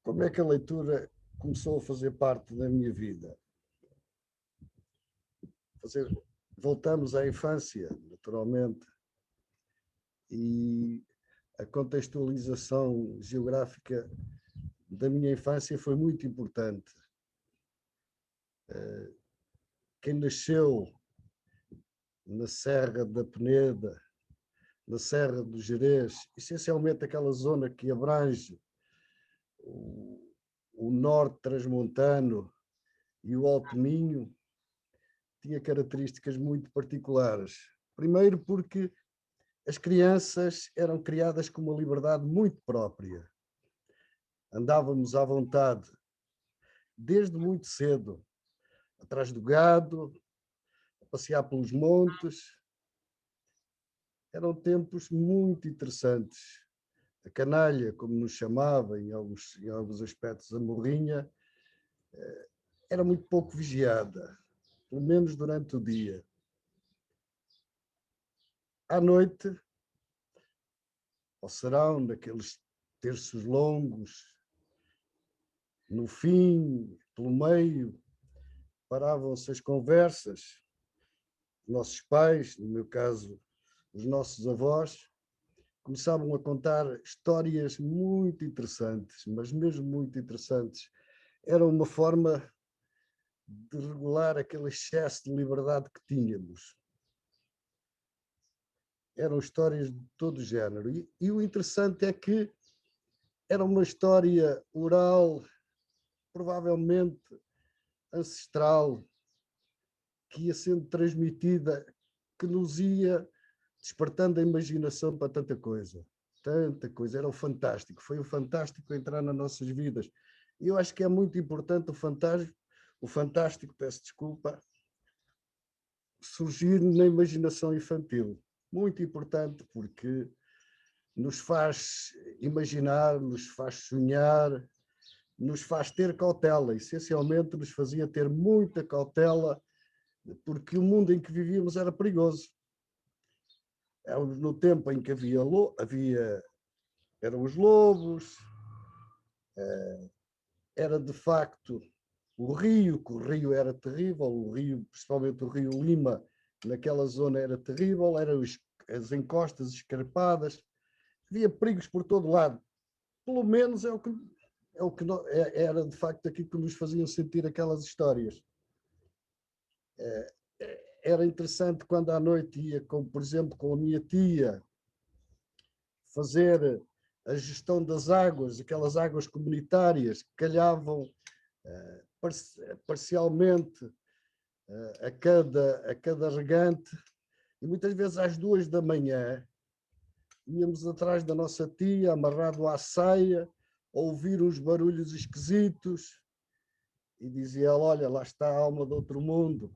Como é que a leitura começou a fazer parte da minha vida? Voltamos à infância, naturalmente, e a contextualização geográfica da minha infância foi muito importante. Quem nasceu na Serra da Peneda, na Serra do Gerês, essencialmente aquela zona que abrange o norte transmontano e o Alto Minho, tinha características muito particulares. Primeiro porque as crianças eram criadas com uma liberdade muito própria. Andávamos à vontade desde muito cedo, atrás do gado, a passear pelos montes. Eram tempos muito interessantes. A canalha, como nos chamava, em alguns aspectos a morrinha, era muito pouco vigiada, pelo menos durante o dia. À noite, ao serão, naqueles terços longos, no fim, pelo meio, paravam-se as conversas. Os nossos pais, no meu caso, os nossos avós, começavam a contar histórias muito interessantes, mas mesmo muito interessantes. Era uma forma de regular aquele excesso de liberdade que tínhamos. Eram histórias de todo o género. E o interessante é que era uma história oral, provavelmente ancestral, que ia sendo transmitida, que nos ia despertando a imaginação para tanta coisa. Tanta coisa. Era o fantástico. Foi o fantástico entrar nas nossas vidas. E eu acho que é muito importante o fantástico, peço desculpa, surgir na imaginação infantil. Muito importante, porque nos faz imaginar, nos faz sonhar, nos faz ter cautela. Essencialmente, nos fazia ter muita cautela, porque o mundo em que vivíamos era perigoso. No tempo em que eram os lobos, era de facto o rio, que o rio era terrível, o rio, principalmente o rio Lima, naquela zona era terrível, eram as encostas escarpadas, havia perigos por todo lado. Pelo menos era de facto aquilo que nos faziam sentir aquelas histórias. Era interessante quando à noite ia, por exemplo, com a minha tia, fazer a gestão das águas, aquelas águas comunitárias que calhavam parcialmente a cada regante, e muitas vezes às 2 da manhã íamos atrás da nossa tia, amarrado à saia, a ouvir uns barulhos esquisitos, e dizia ela: olha, lá está a alma do outro mundo,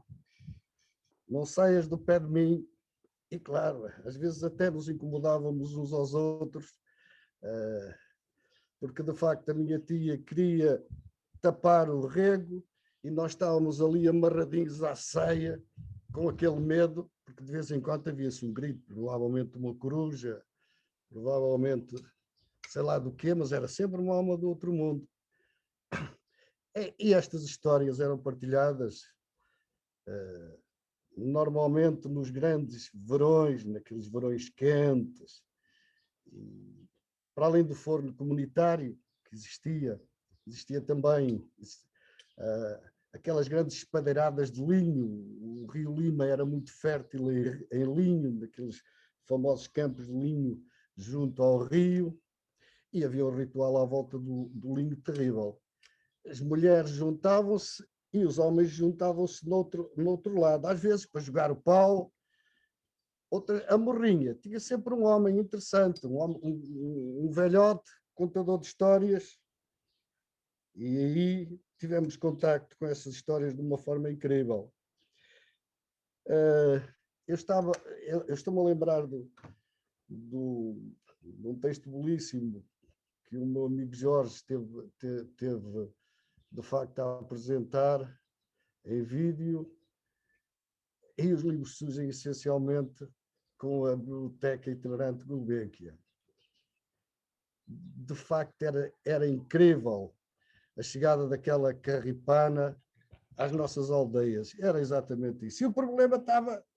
não saias do pé de mim. E claro, às vezes até nos incomodávamos uns aos outros, porque de facto a minha tia queria tapar o rego e nós estávamos ali amarradinhos à ceia, com aquele medo, porque de vez em quando havia-se um grito, provavelmente uma coruja, provavelmente sei lá do quê, mas era sempre uma alma do outro mundo. E estas histórias eram partilhadas normalmente nos grandes verões, naqueles verões quentes. E, para além do forno comunitário que existia também aquelas grandes espadeiradas de linho. O rio Lima era muito fértil em linho, naqueles famosos campos de linho junto ao rio, e havia um ritual à volta do linho terrível. As mulheres juntavam-se e os homens juntavam-se no outro lado, às vezes para jogar o pau. A morrinha tinha sempre um homem interessante, um velhote, contador de histórias, e aí tivemos contacto com essas histórias de uma forma incrível. Eu estou-me a lembrar de um texto belíssimo que o meu amigo Jorge teve de facto a apresentar em vídeo, e os livros surgem essencialmente com a Biblioteca Itinerante Gulbenkian. De facto era incrível a chegada daquela carripana às nossas aldeias. Era exatamente isso. E o problema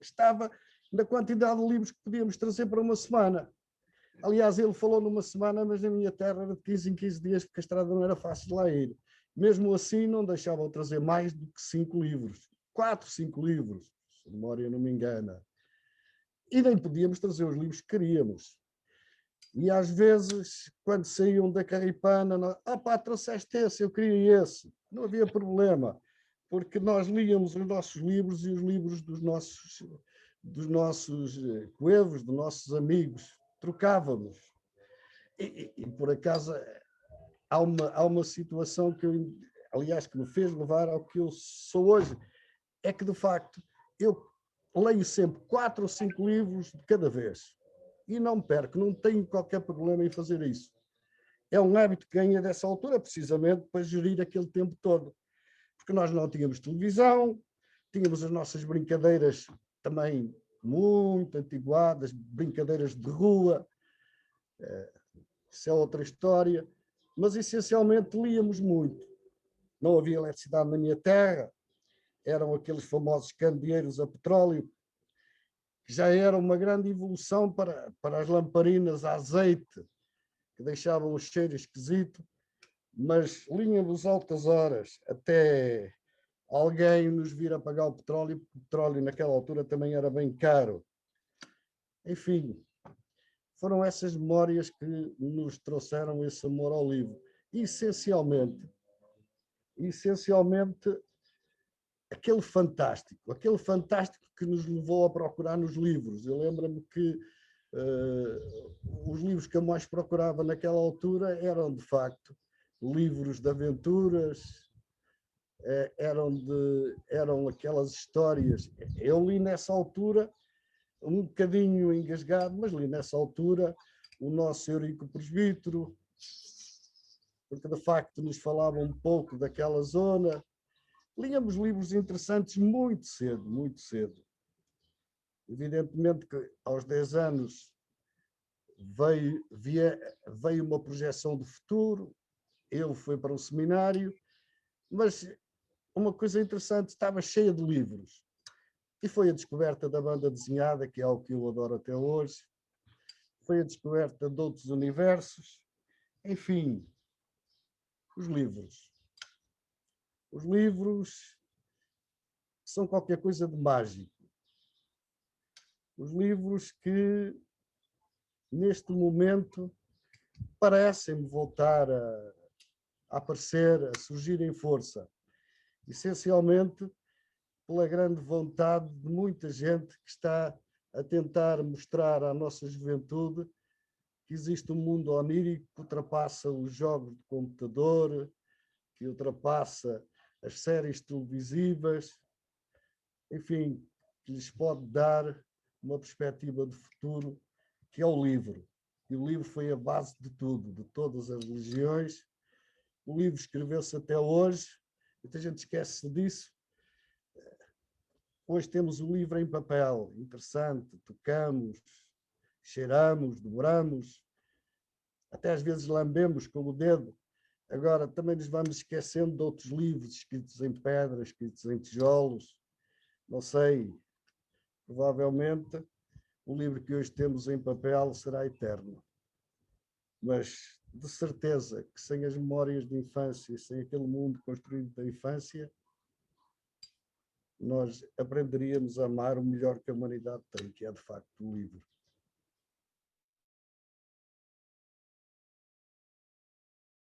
estava na quantidade de livros que podíamos trazer para uma semana. Aliás, ele falou numa semana, mas na minha terra era de 15 em 15 dias, porque a estrada não era fácil de lá ir. Mesmo assim, não deixavam trazer mais do que 5 livros. 4, 5 livros, se a memória não me engana. E nem podíamos trazer os livros que queríamos. E às vezes, quando saíam da carripana, trouxeste esse, eu queria esse. Não havia problema, porque nós líamos os nossos livros e os livros dos nossos coevos, dos nossos amigos, trocávamos. E por acaso, há uma situação que aliás, que me fez levar ao que eu sou hoje, é que, de facto, eu leio sempre 4 ou 5 livros de cada vez. E não me perco, não tenho qualquer problema em fazer isso. É um hábito que ganha dessa altura, precisamente para gerir aquele tempo todo. Porque nós não tínhamos televisão, tínhamos as nossas brincadeiras também muito antiguadas, brincadeiras de rua, isso é outra história, mas essencialmente líamos muito. Não havia eletricidade na minha terra, eram aqueles famosos candeeiros a petróleo, que já era uma grande evolução para as lamparinas a azeite, que deixavam o cheiro esquisito, mas líamos altas horas até alguém nos vir a pagar o petróleo, porque o petróleo naquela altura também era bem caro. Enfim, foram essas memórias que nos trouxeram esse amor ao livro. E, essencialmente, aquele fantástico que nos levou a procurar nos livros. Eu lembro-me que os livros que eu mais procurava naquela altura eram, de facto, livros de aventuras, eram aquelas histórias. Eu li nessa altura, um bocadinho engasgado, mas li nessa altura o nosso Eurico Presbítero, porque de facto nos falava um pouco daquela zona. Líamos livros interessantes muito cedo, muito cedo. Evidentemente que aos 10 anos veio uma projeção do futuro, ele foi para o seminário, mas uma coisa interessante, estava cheia de livros. E foi a descoberta da banda desenhada, que é algo que eu adoro até hoje. Foi a descoberta de outros universos. Enfim, os livros. Os livros são qualquer coisa de mágico. Os livros que, neste momento, parecem-me voltar a aparecer, a surgir em força. Essencialmente, pela grande vontade de muita gente que está a tentar mostrar à nossa juventude que existe um mundo onírico que ultrapassa os jogos de computador, que ultrapassa as séries televisivas, enfim, que lhes pode dar uma perspectiva de futuro, que é o livro. E o livro foi a base de tudo, de todas as religiões. O livro escreveu-se até hoje, muita gente esquece disso. Hoje temos o livro em papel, interessante, tocamos, cheiramos, dobramos, até às vezes lambemos com o dedo. Agora também nos vamos esquecendo de outros livros escritos em pedra, escritos em tijolos, não sei, provavelmente o livro que hoje temos em papel será eterno. Mas de certeza que sem as memórias de infância, sem aquele mundo construído da infância, nós aprenderíamos a amar o melhor que a humanidade tem, que é de facto o livro.